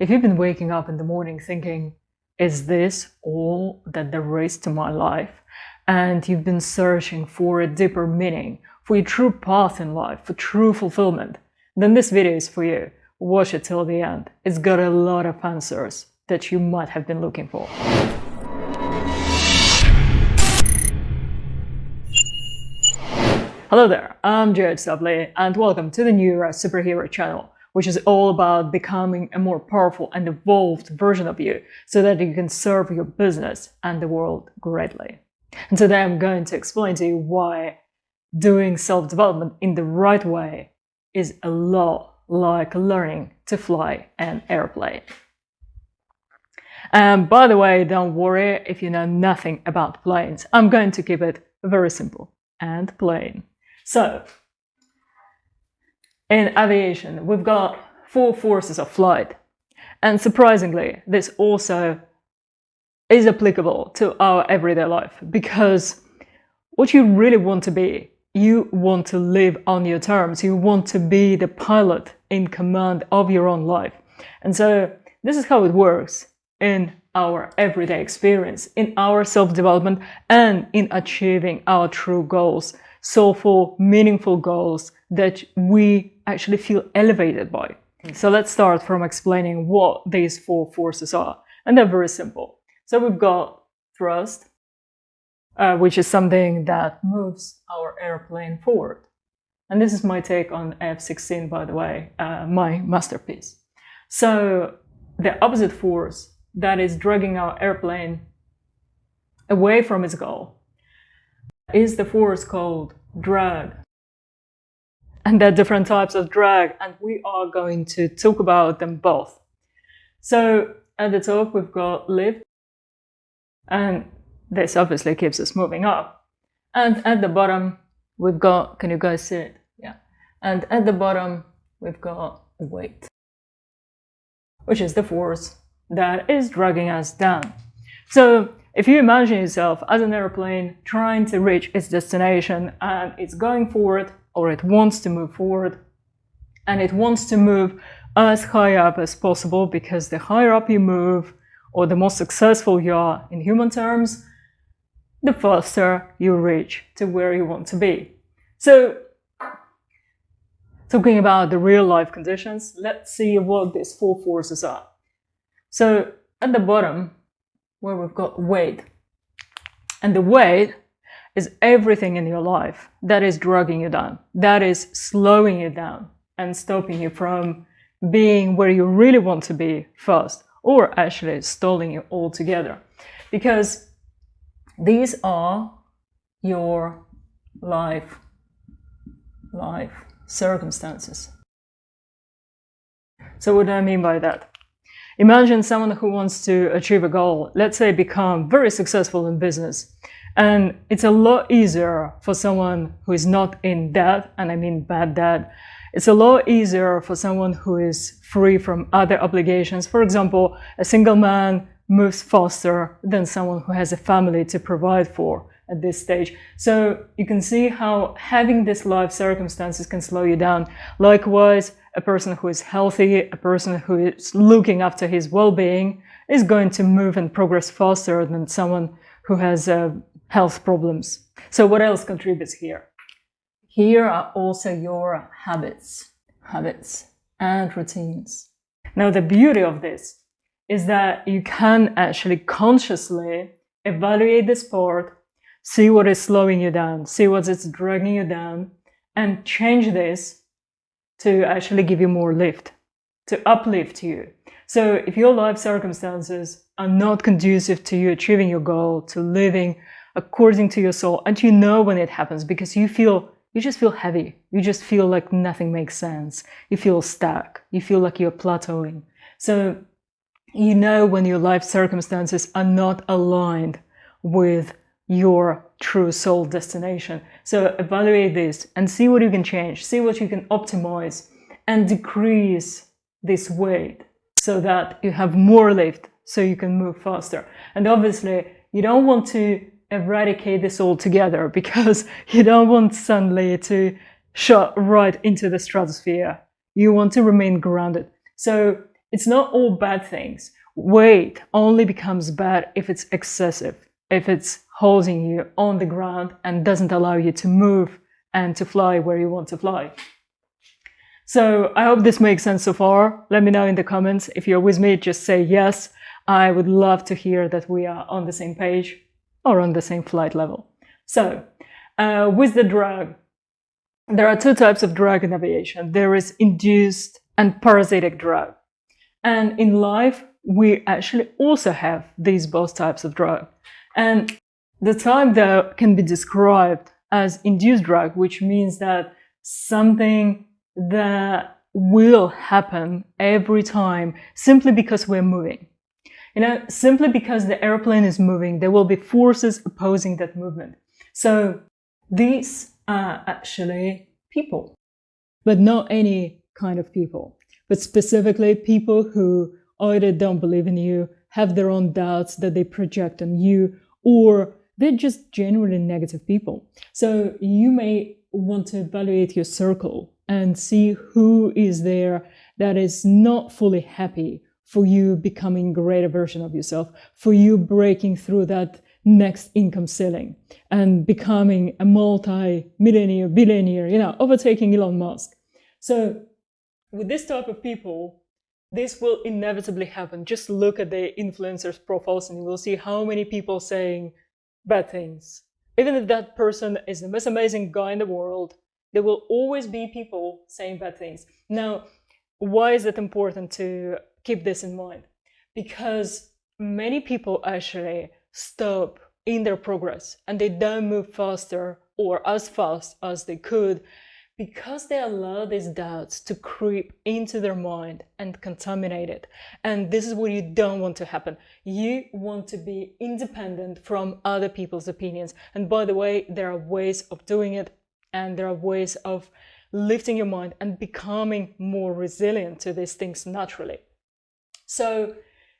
If you've been waking up in the morning thinking, is this all that there is to my life? And you've been searching for a deeper meaning, for your true path in life, for true fulfillment, then this video is for you. Watch it till the end. It's got a lot of answers that you might have been looking for. Hello there, I'm Jared Subley, and welcome to the Neuro Superhero channel, which is all about becoming a more powerful and evolved version of you so that you can serve your business and the world greatly. And today I'm going to explain to you why doing self-development in the right way is a lot like learning to fly an airplane. And by the way, don't worry if you know nothing about planes. I'm going to keep it very simple and plain. So, in aviation, we've got 4 forces of flight. And surprisingly, this also is applicable to our everyday life, because what you really want to be, you want to live on your terms. You want to be the pilot in command of your own life. And so this is how it works in our everyday experience, in our self-development, and in achieving our true goals, soulful, meaningful goals that we actually feel elevated by. So let's start from explaining what these 4 forces are. And they're very simple. So we've got thrust, which is something that moves our airplane forward. And this is my take on F-16, by the way, my masterpiece. So the opposite force that is dragging our airplane away from its goal is the force called drag. And there are different types of drag, and we are going to talk about them both. So at the top, we've got lift, and this obviously keeps us moving up. And at the bottom, we've got, can you guys see it? Yeah. And at the bottom, we've got weight, which is the force that is dragging us down. So if you imagine yourself as an airplane trying to reach its destination, and it's going forward, or it wants to move forward, and it wants to move as high up as possible, because the higher up you move, or the more successful you are in human terms, the faster you reach to where you want to be. So, talking about the real life conditions, let's see what these 4 forces are. So at the bottom, where we've got weight, and the weight is everything in your life that is dragging you down, that is slowing you down and stopping you from being where you really want to be first, or actually stalling you altogether. Because these are your life circumstances. So what do I mean by that? Imagine someone who wants to achieve a goal, let's say become very successful in business. And it's a lot easier for someone who is not in debt, and I mean bad debt. It's a lot easier for someone who is free from other obligations. For example, a single man moves faster than someone who has a family to provide for at this stage. So you can see how having these life circumstances can slow you down. Likewise, a person who is healthy, a person who is looking after his well-being, is going to move and progress faster than someone who has health problems. So what else contributes here? Here are also your habits and routines. Now, the beauty of this is that you can actually consciously evaluate this part, see what is slowing you down, see what is dragging you down, and change this to actually give you more lift, to uplift you. So if your life circumstances are not conducive to you achieving your goal, to living according to your soul, and you know when it happens, because you just feel heavy, you just feel like nothing makes sense, you feel stuck, you feel like you're plateauing. So you know when your life circumstances are not aligned with your true soul destination. So evaluate this and see what you can change, see what you can optimize, and decrease this weight so that you have more lift, so you can move faster. And obviously, you don't want to eradicate this altogether, because you don't want suddenly to shot right into the stratosphere. You want to remain grounded. So It's not all bad things. Weight only becomes bad if it's excessive, if it's holding you on the ground and doesn't allow you to move and to fly where you want to fly. So I hope this makes sense so far. Let me know in the comments. If you're with me, just say yes. I would love to hear that we are on the same page or on the same flight level. So with the drug, there are two types of drug in aviation. There is induced and parasitic drug. And in life, we actually also have these both types of drug. And the type that can be described as induced drug, which means that something that will happen every time simply because we're moving. Simply because the airplane is moving, there will be forces opposing that movement. So these are actually people, but not any kind of people, but specifically people who either don't believe in you, have their own doubts that they project on you, or they're just genuinely negative people. So you may want to evaluate your circle and see who is there that is not fully happy for you becoming a greater version of yourself, for you breaking through that next income ceiling and becoming a multi-millionaire, billionaire, overtaking Elon Musk. So with this type of people, this will inevitably happen. Just look at the influencers' profiles and you will see how many people saying bad things. Even if that person is the most amazing guy in the world, there will always be people saying bad things. Now, why is it important to keep this in mind? Because many people actually stop in their progress and they don't move faster or as fast as they could because they allow these doubts to creep into their mind and contaminate it. And this is what you don't want to happen. You want to be independent from other people's opinions. And by the way, there are ways of doing it, and there are ways of lifting your mind and becoming more resilient to these things naturally. So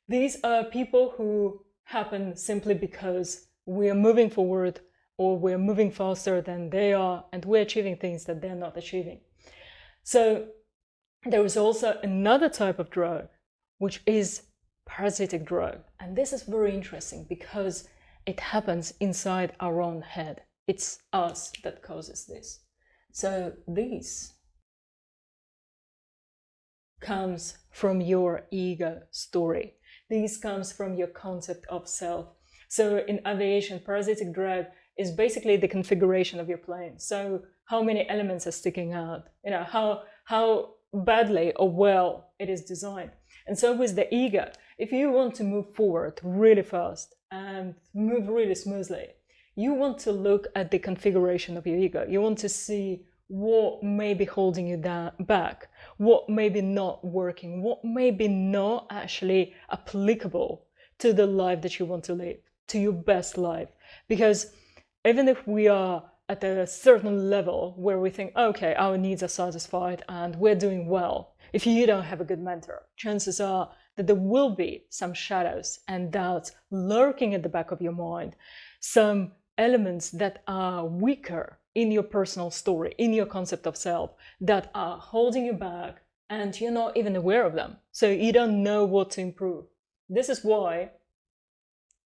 these are people who happen simply because we are moving forward, or we're moving faster than they are, and we're achieving things that they're not achieving. So there is also another type of drug, which is parasitic drug. And this is very interesting because it happens inside our own head. It's us that causes this. So this comes from your ego story. This comes from your concept of self. So in aviation, parasitic drug is basically the configuration of your plane. So how many elements are sticking out, how badly or well it is designed. And so with the ego, if you want to move forward really fast and move really smoothly, you want to look at the configuration of your ego. You want to see what may be holding you back, what may be not working, what may be not actually applicable to the life that you want to live, to your best life. Because even if we are at a certain level where we think, okay, our needs are satisfied and we're doing well, if you don't have a good mentor, chances are that there will be some shadows and doubts lurking at the back of your mind, some elements that are weaker in your personal story, in your concept of self, that are holding you back and you're not even aware of them. So you don't know what to improve. This is why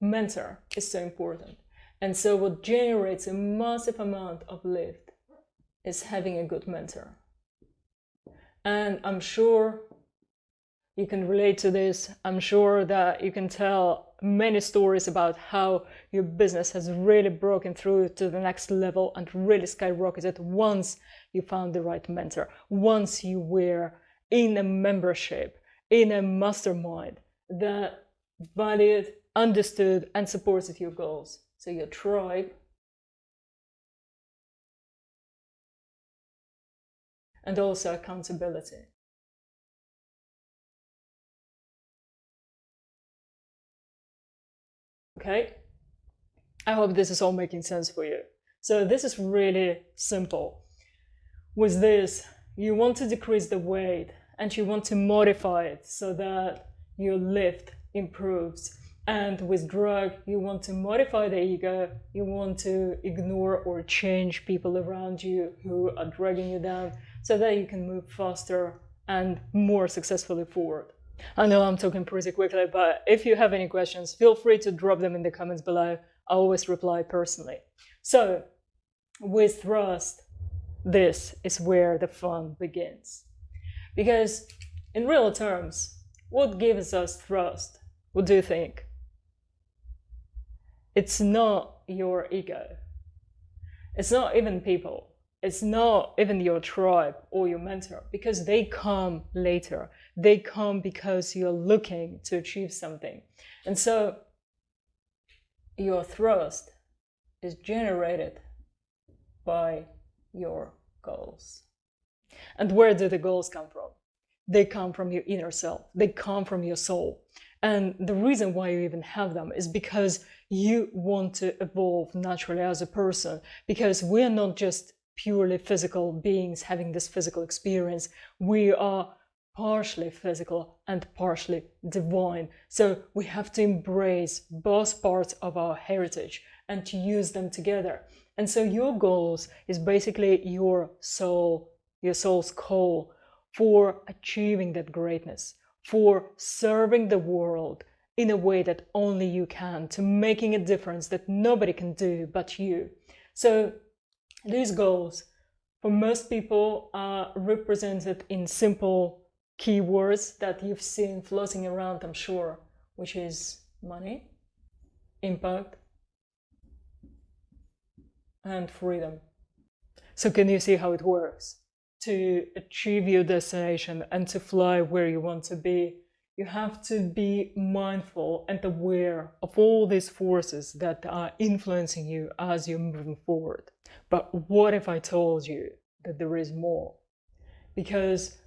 mentor is so important. And so what generates a massive amount of lift is having a good mentor. And I'm sure you can relate to this. I'm sure that you can tell many stories about how your business has really broken through to the next level and really skyrocketed once you found the right mentor, once you were in a membership, in a mastermind that valued, understood, and supported your goals. So your tribe, and also accountability. Okay, I hope this is all making sense for you. So this is really simple. With this, you want to decrease the weight and you want to modify it so that your lift improves. And with drug, you want to modify the ego, you want to ignore or change people around you who are dragging you down so that you can move faster and more successfully forward. I know I'm talking pretty quickly, but if you have any questions, feel free to drop them in the comments below. I always reply personally. So, with thrust, this is where the fun begins. Because, in real terms, what gives us thrust? What do you think? It's not your ego. It's not even people. It's not even your tribe or your mentor, because they come later. They come because you're looking to achieve something. And so your thrust is generated by your goals. And where do the goals come from? They come from your inner self. They come from your soul. And the reason why you even have them is because you want to evolve naturally as a person, because we're not just purely physical beings having this physical experience. We are partially physical and partially divine. So we have to embrace both parts of our heritage and to use them together. And so your goals is basically your soul's call for achieving that greatness, for serving the world in a way that only you can, to making a difference that nobody can do but you. So these goals, for most people, are represented in simple keywords that you've seen floating around, I'm sure, which is money, impact, and freedom. So can you see how it works? To achieve your destination and to fly where you want to be, you have to be mindful and aware of all these forces that are influencing you as you're moving forward. But what if I told you that there is more? Because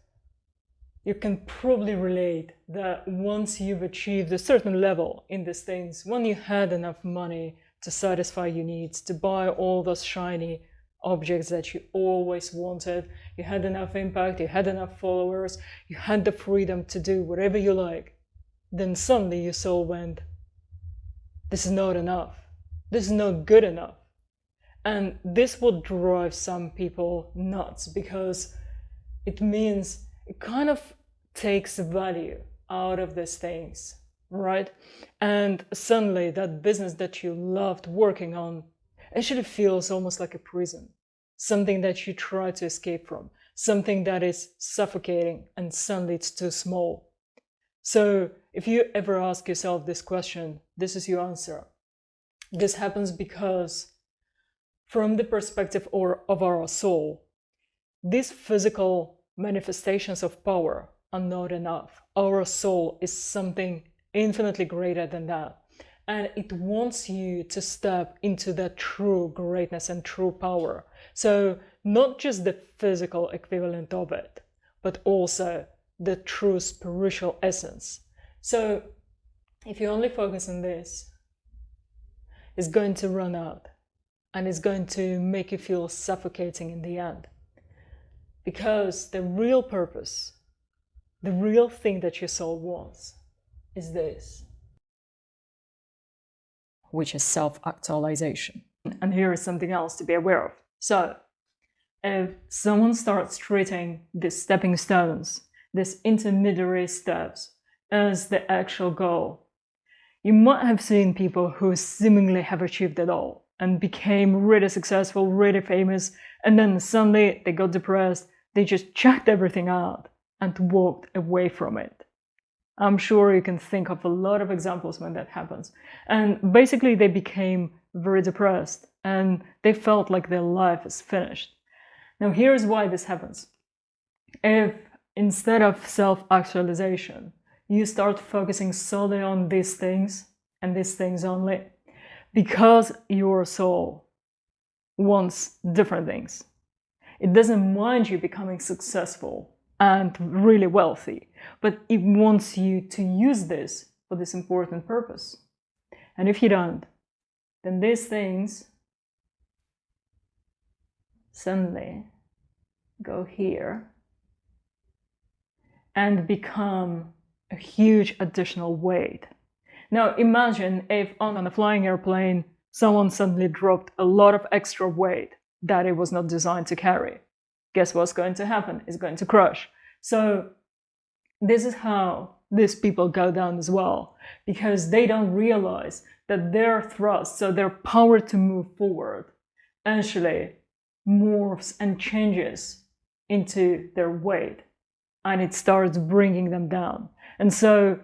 you can probably relate that once you've achieved a certain level in these things, when you had enough money to satisfy your needs, to buy all those shiny objects that you always wanted, you had enough impact, you had enough followers, you had the freedom to do whatever you like, then suddenly your soul went, this is not enough. This is not good enough. And this will drive some people nuts, because it means it kind of takes value out of these things, right? And suddenly that business that you loved working on actually feels almost like a prison, something that you try to escape from, something that is suffocating, and suddenly it's too small. So if you ever ask yourself this question, this is your answer. This happens because from the perspective of our soul, these physical manifestations of power are not enough. Our soul is something infinitely greater than that. And it wants you to step into that true greatness and true power. So not just the physical equivalent of it, but also the true spiritual essence. So if you only focus on this, it's going to run out, and it's going to make you feel suffocating in the end. Because the real purpose, the real thing that your soul wants is this, which is self-actualization. And here is something else to be aware of. So, if someone starts treating these stepping stones, these intermediary steps, as the actual goal, you might have seen people who seemingly have achieved it all and became really successful, really famous, and then suddenly they got depressed, they just checked everything out and walked away from it. I'm sure you can think of a lot of examples when that happens. And basically they became very depressed and they felt like their life is finished. Now here's why this happens. If instead of self-actualization, you start focusing solely on these things and these things only, because your soul wants different things. It doesn't mind you becoming successful and really wealthy, but it wants you to use this for this important purpose. And if you don't, then these things suddenly go here and become a huge additional weight. Now imagine if on a flying airplane, someone suddenly dropped a lot of extra weight that it was not designed to carry. Guess what's going to happen? It's going to crush. So this is how these people go down as well, because they don't realize that their thrust, so their power to move forward, actually morphs and changes into their weight, and it starts bringing them down. And so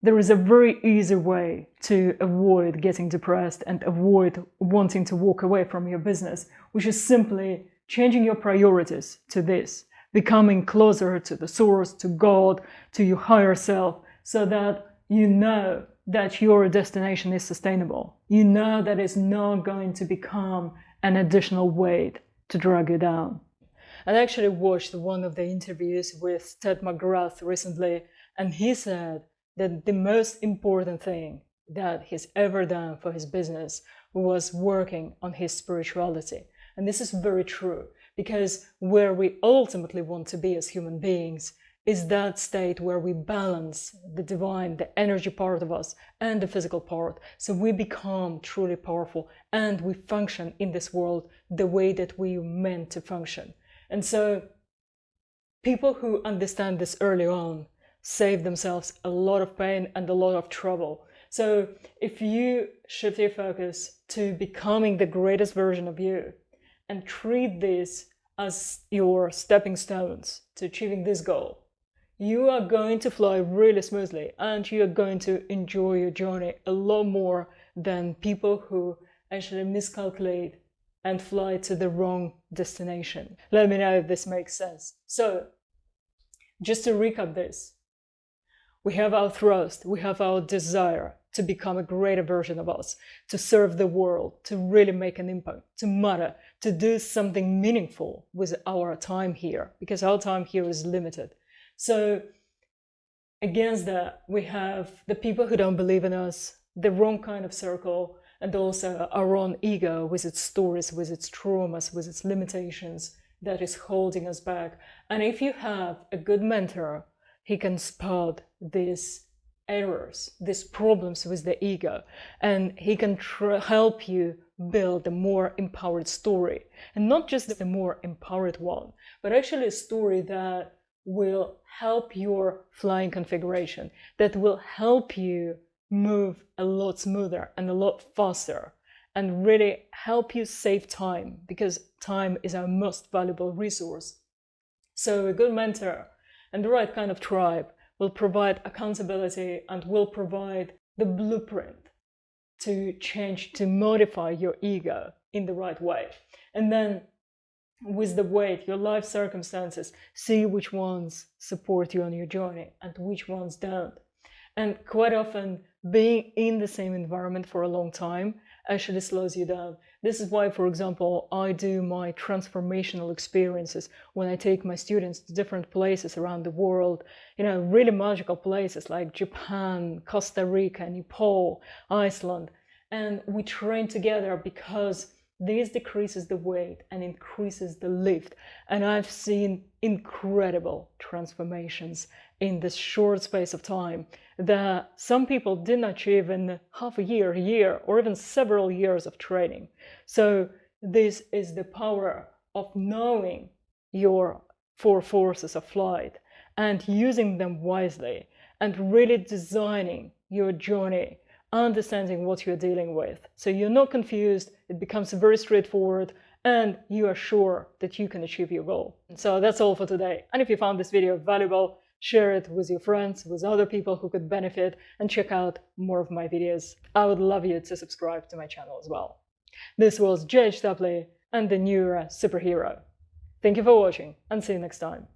there is a very easy way to avoid getting depressed and avoid wanting to walk away from your business, which is simply changing your priorities to this, becoming closer to the source, to God, to your higher self, so that you know that your destination is sustainable. You know that it's not going to become an additional weight to drag you down. I actually watched one of the interviews with Ted McGrath recently, and he said that the most important thing that he's ever done for his business was working on his spirituality. And this is very true, because where we ultimately want to be as human beings is that state where we balance the divine, the energy part of us, and the physical part. So we become truly powerful and we function in this world the way that we are meant to function. And so people who understand this early on save themselves a lot of pain and a lot of trouble. So if you shift your focus to becoming the greatest version of you and treat this as your stepping stones to achieving this goal, you are going to fly really smoothly and you are going to enjoy your journey a lot more than people who actually miscalculate and fly to the wrong destination. Let me know if this makes sense. So, just to recap this, we have our thrust, we have our desire to become a greater version of us, to serve the world, to really make an impact, to matter, to do something meaningful with our time here, because our time here is limited. So against that, we have the people who don't believe in us, the wrong kind of circle, and also our own ego with its stories, with its traumas, with its limitations that is holding us back. And if you have a good mentor, he can spot these errors, these problems with the ego, and he can help you build a more empowered story. And not just a more empowered one, but actually a story that will help your flying configuration, that will help you move a lot smoother and a lot faster, and really help you save time, because time is our most valuable resource. So a good mentor and the right kind of tribe will provide accountability and will provide the blueprint to change, to modify your ego in the right way. And then with the weight, your life circumstances, see which ones support you on your journey and which ones don't. And quite often, being in the same environment for a long time actually slows you down. This is why, for example, I do my transformational experiences when I take my students to different places around the world, really magical places like Japan, Costa Rica, Nepal, Iceland. And we train together because this decreases the weight and increases the lift. And I've seen incredible transformations in this short space of time that some people didn't achieve in half a year, or even several years of training. So this is the power of knowing your 4 forces of flight and using them wisely and really designing your journey, understanding what you're dealing with. So you're not confused, it becomes very straightforward, and you are sure that you can achieve your goal. So that's all for today. And if you found this video valuable, share it with your friends, with other people who could benefit, and check out more of my videos. I would love you to subscribe to my channel as well. This was J.H. Tapley and the Neuro Superhero. Thank you for watching, and see you next time.